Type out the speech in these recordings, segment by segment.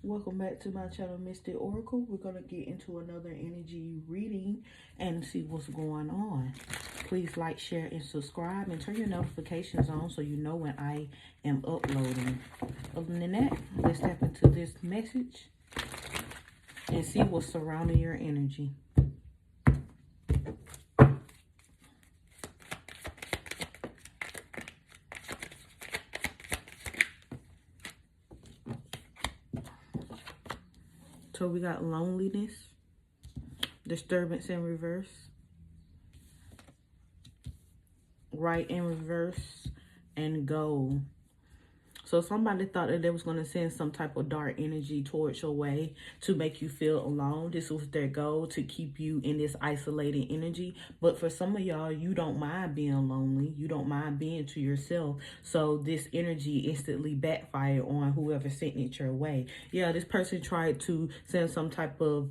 Welcome back to my channel, Mystic Oracle. We're going to get into another energy reading and see what's going on. Please like, share, and subscribe, and turn your notifications on so you know when I am uploading. Other than that, let's tap into this message and see what's surrounding your energy. So we got loneliness, disturbance in reverse, right in reverse, and gold. So somebody thought that they was going to send some type of dark energy towards your way to make you feel alone. This was their goal, to keep you in this isolated energy. But for some of y'all, you don't mind being lonely. You don't mind being to yourself. So this energy instantly backfired on whoever sent it your way. Yeah, this person tried to send some type of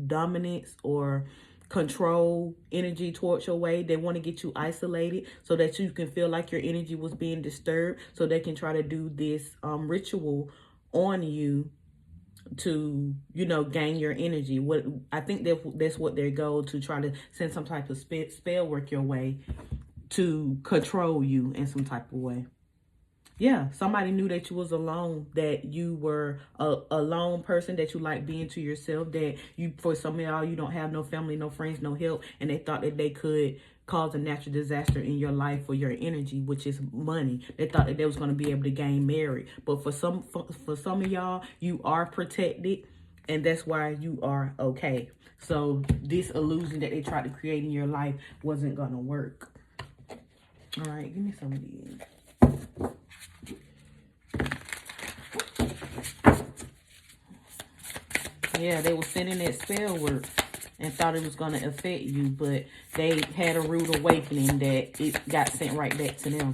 dominance or control energy towards your way. They want to get you isolated so that you can feel like your energy was being disturbed, so they can try to do this ritual on you to, you know, gain your energy. What I think that's what their goal, to try to send some type of spell work your way to control you in some type of way. Yeah, somebody knew that you was alone, that you were a lone person, that you like being to yourself, that you, for some of y'all, you don't have no family, no friends, no help, and they thought that they could cause a natural disaster in your life for your energy, which is money. They thought that they was going to be able to gain married. But for some of y'all, you are protected, and that's why you are okay. So this illusion that they tried to create in your life wasn't going to work. All right, give me some of these. Yeah, they were sending that spell work and thought it was going to affect you, but they had a rude awakening that it got sent right back to them.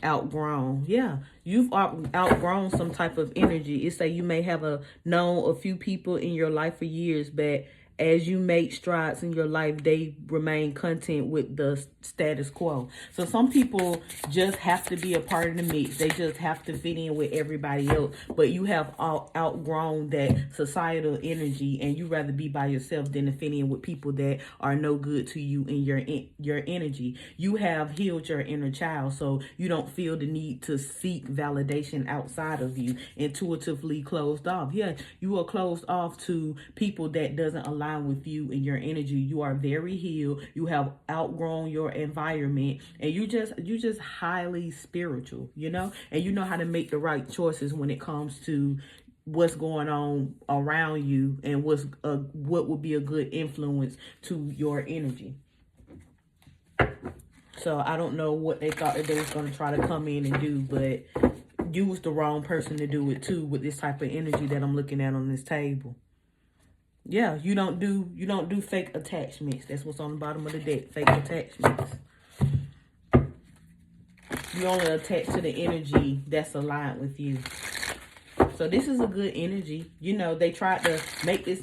Outgrown. Yeah, you've outgrown some type of energy. It's like you may have known a few people in your life for years, but as you make strides in your life, they remain content with the status quo. So some people just have to be a part of the mix. They just have to fit in with everybody else. But you have outgrown that societal energy, and you rather be by yourself than to fit in with people that are no good to you and your energy. You have healed your inner child, so you don't feel the need to seek validation outside of you. Intuitively closed off. Yeah, you are closed off to people that doesn't align with you and your energy. You are very healed. You have outgrown your environment, and you just highly spiritual, you know, and you know how to make the right choices when it comes to what's going on around you and what would be a good influence to your energy. So I don't know what they thought that they was going to try to come in and do, but you was the wrong person to do it too with this type of energy that I'm looking at on this table. Yeah, you don't do fake attachments. That's what's on the bottom of the deck, fake attachments. You only attach to the energy that's aligned with you. So this is a good energy. You know, they tried to make this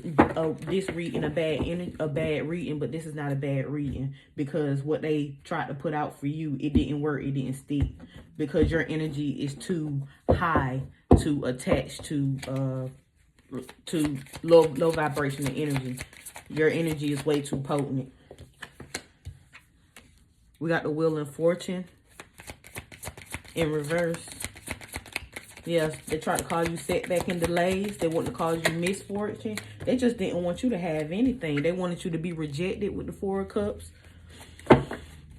reading a bad reading, but this is not a bad reading, because what they tried to put out for you, it didn't work, it didn't stick, because your energy is too high to attach to low vibrational energy. Your energy is way too potent. We got the Wheel and Fortune in reverse. Yes, they tried to cause you setback and delays. They wanted to cause you misfortune. They just didn't want you to have anything. They wanted you to be rejected with the Four of Cups.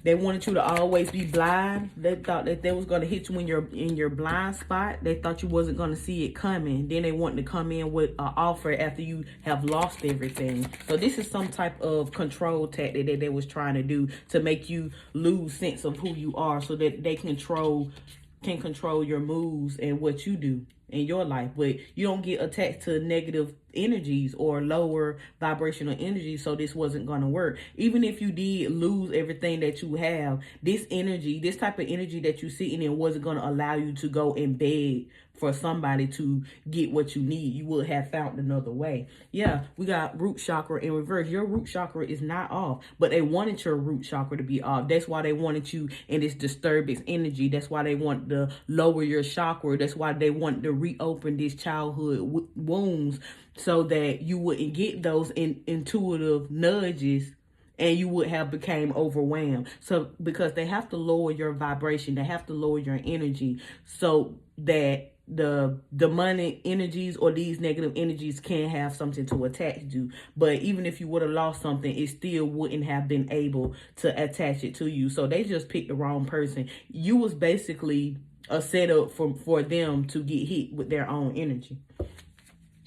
They wanted you to always be blind. They thought that they was going to hit you in your blind spot. They thought you wasn't going to see it coming. Then they wanted to come in with an offer after you have lost everything. So this is some type of control tactic that they was trying to do to make you lose sense of who you are, so that they can control your moves and what you do in your life. But you don't get attached to negative energies or lower vibrational energy, so this wasn't going to work. Even if you did lose everything that you have, this energy, this type of energy that you sitting in wasn't going to allow you to go and beg for somebody to get what you need. You would have found another way. Yeah, we got root chakra in reverse. Your root chakra is not off, but they wanted your root chakra to be off. That's why they wanted you in this disturbance energy. That's why they want to lower your chakra. That's why they want to reopen these childhood wounds, so that you wouldn't get those intuitive nudges and you would have became overwhelmed. So because they have to lower your vibration, they have to lower your energy, so that the demonic energies or these negative energies can have something to attach to. But even if you would have lost something, it still wouldn't have been able to attach it to you. So they just picked the wrong person. You was basically a setup for them to get hit with their own energy.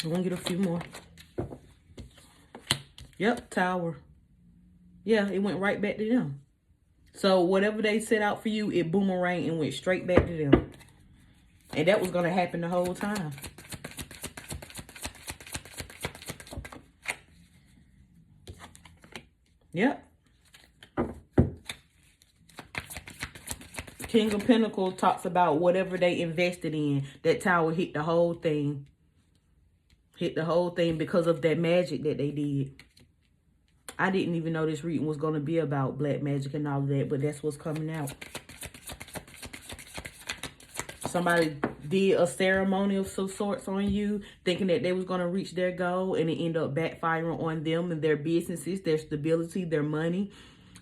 I'm gonna get a few more. Yep, Tower. Yeah, it went right back to them. So whatever they set out for you, it boomeranged and went straight back to them. And that was going to happen the whole time. Yep. King of Pentacles talks about whatever they invested in. That Tower hit the whole thing. Hit the whole thing because of that magic that they did. I didn't even know this reading was going to be about black magic and all of that, but that's what's coming out. Somebody did a ceremony of some sorts on you, thinking that they was going to reach their goal, and it ended up backfiring on them and their businesses, their stability, their money,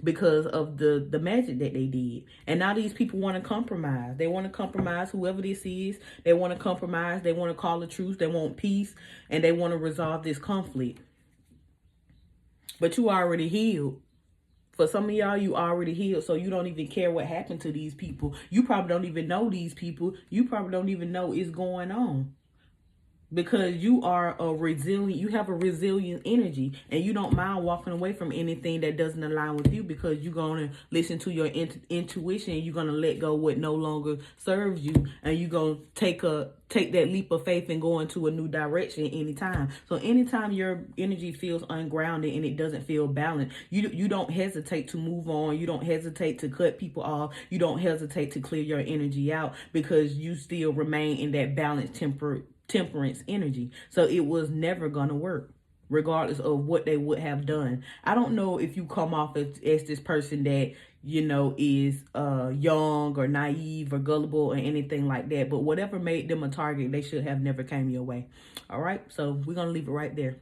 because of the magic that they did. And now these people want to compromise. They want to compromise whoever this is. They want to compromise. They want to call a truce. They want peace, and they want to resolve this conflict. But you already healed. For some of y'all, you already healed, so you don't even care what happened to these people. You probably don't even know these people. You probably don't even know it's going on. Because you are a resilient, you have a resilient energy, and you don't mind walking away from anything that doesn't align with you, because you're going to listen to your intuition, and you're going to let go what no longer serves you, and you're going to take that leap of faith and go into a new direction anytime. So anytime your energy feels ungrounded and it doesn't feel balanced, you don't hesitate to move on. You don't hesitate to cut people off. You don't hesitate to clear your energy out, because you still remain in that balanced temperance energy. So it was never gonna work, regardless of what they would have done. I don't know if you come off as this person that, you know, is young or naive or gullible or anything like that, but whatever made them a target, they should have never came your way. All right, so we're gonna leave it right there.